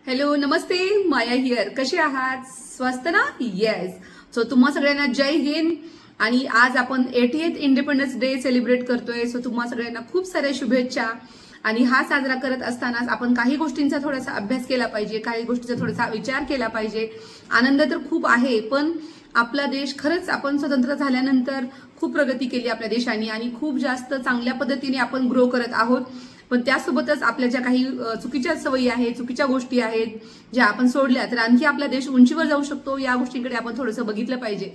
Hello Namaste, Maya here. कसे आहात? स्वस्त ना? येस. सो तुम्हा सगळ्यांना जय हिंद. आणि आज आपण 80th इंडिपेंडन्स डे सेलिब्रेट करतोय. सो तुम्हा सगळ्यांना खूप साऱ्या शुभेच्छा. आणि हा साजरा करत असतानाच आपण काही गोष्टींचा थोडासा अभ्यास केला पाहिजे, काही गोष्टींचा थोडासा विचार केला पाहिजे. आनंद तर खूप आहे, पण आपला देश खरंच आपण स्वतंत्र झाल्यानंतर खूप प्रगती केली आपल्या देशाने आणि खूप जास्त चांगल्या पद्धतीने आपण ग्रो करत आहोत. पण त्यासोबतच आपल्या ज्या काही चुकीच्या सवयी आहेत, चुकीच्या गोष्टी आहेत, ज्या आपण सोडल्या तर आणखी आपला देश उंचीवर जाऊ शकतो. या गोष्टींकडे आपण थोडंसं बघितलं पाहिजे.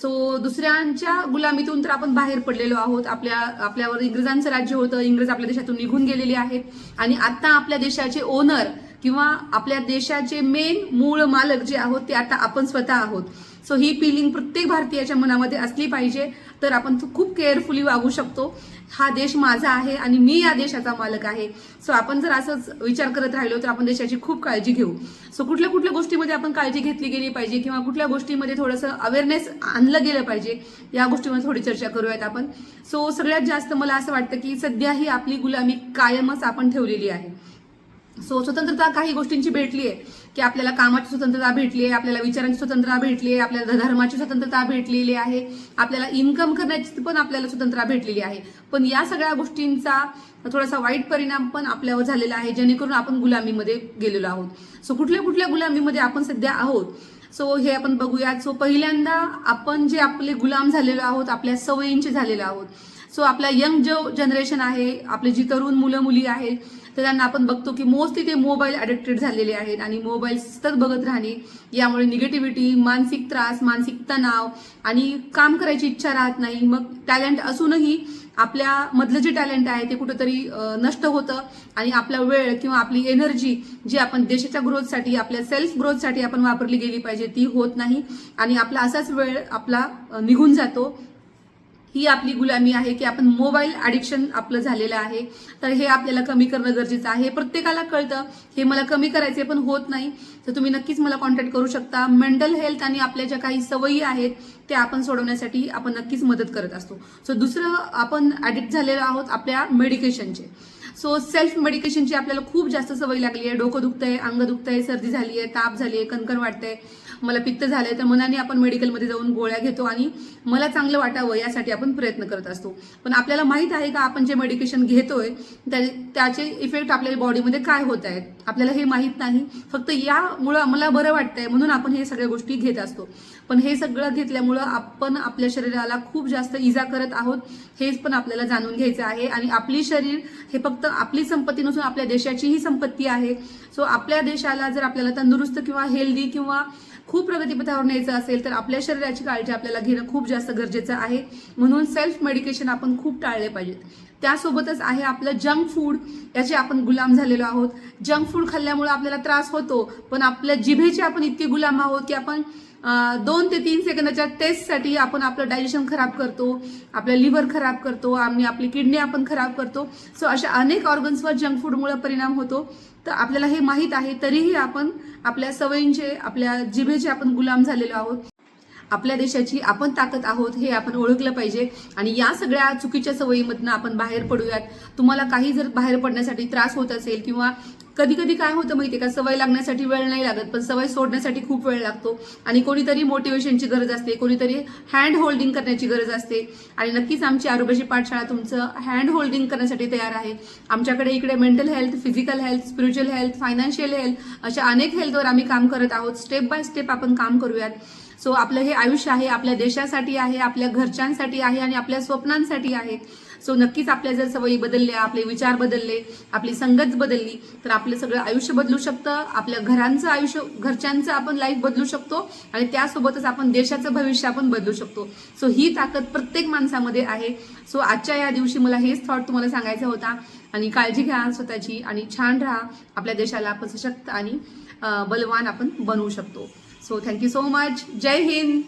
सो दुसऱ्यांच्या गुलामीतून तर आपण बाहेर पडलेलो आहोत. आपल्यावर इंग्रजांचं राज्य होतं. इंग्रज आपल्या देशातून निघून गेलेले आहेत आणि आता आपल्या देशाचे ओनर किंवा आपल्या देशाचे मेन मूळ मालक जे आहोत ते आता आपण स्वतः आहोत. सो ही फिलिंग प्रत्येक भारतीयाच्या मनामध्ये असली पाहिजे, तर आपण खूप केअरफुली वागू शकतो. हा देश माझा आहे आणि मी या देशाचा मालक आहे. सो आपण जर असंच विचार करत राहिलो तर आपण देशाची खूप काळजी घेऊ. सो कुठल्या कुठल्या गोष्टीमध्ये आपण काळजी घेतली गेली पाहिजे किंवा कुठल्या गोष्टीमध्ये थोडंसं अवेअरनेस आणलं गेलं पाहिजे, या गोष्टीमध्ये थोडी चर्चा करूयात आपण. सो सगळ्यात जास्त मला असं वाटतं की सध्या ही आपली गुलामी कायमच आपण ठेवलेली आहे. सो स्वतंत्रता काही गोष्टींची भेटली आहे की आपल्याला कामाची स्वतंत्रता भेटली आहे, आपल्याला विचारांची स्वतंत्रता भेटली आहे, आपल्याला धर्माची स्वतंत्रता भेटलेली आहे, आपल्याला इन्कम करण्याची पण आपल्याला स्वतंत्रता भेटलेली आहे. पण या सगळ्या गोष्टींचा थोडासा वाईट परिणाम पण आपल्यावर झालेला आहे, जेणेकरून आपण गुलामीमध्ये गेलेलो आहोत. सो कुठल्या कुठल्या गुलामीमध्ये आपण सध्या आहोत, सो हे आपण बघूयात. सो पहिल्यांदा आपण जे आपले गुलाम झालेलो आहोत, आपल्या सवयींचे झालेलो आहोत. सो आपला यंग जो जनरेशन आहे, आपले जी तरुण मुलं मुली आहेत, तर त्यांना आपण बघतो की मोस्टली ते मोबाईल अडिक्टेड झालेले आहेत आणि मोबाईल सतत बघत राहणे यामुळे निगेटिव्हिटी, मानसिक त्रास, मानसिक तणाव आणि काम करायची इच्छा राहत नाही. मग टॅलेंट असूनही आपल्या मधलं जे टॅलेंट आहे ते कुठंतरी नष्ट होतं आणि आपला वेळ किंवा आपली एनर्जी जी आपण देशाच्या ग्रोथसाठी, आपल्या सेल्फ ग्रोथसाठी आपण वापरली गेली पाहिजे ती होत नाही आणि आपला असाच वेळ आपला निघून जातो. ही आपली गुलामी आहे की आपण मोबाईल ॲडिक्शन आपलं झालेलं आहे. तर हे आपल्याला कमी करणं गरजेचं आहे. प्रत्येकाला कळतं हे मला कमी करायचे पण होत नाही. तर तुम्ही नक्कीच मला कॉन्टॅक्ट करू शकता. मेंटल हेल्थ आणि आपल्या ज्या काही सवयी आहेत त्या आपण सोडवण्यासाठी आपण नक्कीच मदत करत असतो. सो दुसरं आपण ॲडिक्ट झालेलो आहोत आपल्या मेडिकेशनचे. सो सेल्फ मेडिकेशनची आपल्याला खूप जास्त सवय लागली आहे. डोकं दुखतंय, अंग दुखतंय, सर्दी झाली आहे, ताप झाली आहे, कणकण वाटतंय, मला पित्त झालंय, तर मनाने आपण मेडिकलमध्ये जाऊन गोळ्या घेतो आणि मला चांगलं वाटावं यासाठी आपण प्रयत्न करत असतो. पण आपल्याला माहित आहे का आपण जे मेडिकेशन घेतोय त्याचे इफेक्ट आपल्या बॉडीमध्ये काय होत आहेत, आपल्याला हे माहीत नाही. फक्त यामुळं मला बरं वाटतंय म्हणून आपण हे सगळ्या गोष्टी घेत असतो. पण हे सगळं घेतल्यामुळं आपण आपल्या शरीराला खूप जास्त इजा करत आहोत, हेच पण आपल्याला जाणून घ्यायचं आहे. आणि आपली शरीर हे फक्त आपली संपत्ती नसून आपल्या देशाचीही संपत्ती आहे. सो आपल्या देशाला जर आपल्याला तंदुरुस्त किंवा हेल्दी किंवा खूप प्रगतीपथावर न्यायचं असेल तर आपल्या शरीराची काळजी आपल्याला घेणं खूप जास्त गरजेचं आहे. म्हणून सेल्फ मेडिकेशन आपण खूप टाळले पाहिजेत. त्यासोबतच आहे आपलं जंक फूड, याचे आपण गुलाम झालेलो आहोत. जंक फूड खाल्ल्यामुळे आपल्याला त्रास होतो, पण आपल्या जिभेचे आपण इतके गुलाम आहोत की आपण 2 ते 3 सेकंदाच्या टेस्टसाठी आपण आपलं डायजेशन खराब करतो, आपलं लिव्हर खराब करतो आणि आपली किडनी आपण खराब करतो. सो अशा अनेक ऑर्गन्सवर जंक फूडमुळे परिणाम होतो. तर आपल्याला हे माहीत आहे, तरीही आपण आपल्या सवयींचे, आपल्या जिभेचे आपण गुलाम झालेलो आहोत. आपल्या देशाची आपण ताकद आहोत हे आपण ओळखलं पाहिजे आणि या सगळ्या चुकीच्या सवयीमधनं आपण बाहेर पडूयात. तुम्हाला काही जर बाहेर पडण्यासाठी त्रास होत असेल किंवा कधी कधी काय होतं माहितीये का, सवय लागण्यासाठी वेळ नाही लागत, पण सवय सोडण्यासाठी खूप वेळ लागतो. आणि कोणीतरी मोटिवेशनची गरज असते, कोणीतरी हँड होल्डिंग करण्याची गरज असते. आणि नक्कीच आमची आरोग्याची पाठशाळा तुमचं हँड होल्डिंग करण्यासाठी तयार आहे. आमच्याकडे इकडे mental health, physical health, spiritual health, financial health अशा अनेक हेल्थवर आम्ही काम करत आहोत. स्टेप बाय स्टेप आपण काम करूयात. सो आपलं हे आयुष्य आहे, आपल्या देशासाठी आहे, आपल्या घरच्यांसाठी आहे आणि आपल्या स्वप्नांसाठी आहे. सो नक्कीच आपल्या जर सवयी बदलल्या, आपले विचार बदलले, आपली संगत बदलली तर आपलं सगळं आयुष्य बदलू शकतं. आपल्या घरांचं आयुष्य, घरच्यांचं आपण लाईफ बदलू शकतो आणि त्यासोबतच आपण देशाचं भविष्य आपण बदलू शकतो. सो ही ताकद प्रत्येक माणसामध्ये आहे. सो आजच्या या दिवशी मला हेच थॉट तुम्हाला सांगायचा होता. आणि काळजी घ्या स्वतःची आणि छान राहा. आपल्या देशाला आपण सशक्त आणि बलवान आपण बनवू शकतो. So thank you so much. जय हिंद.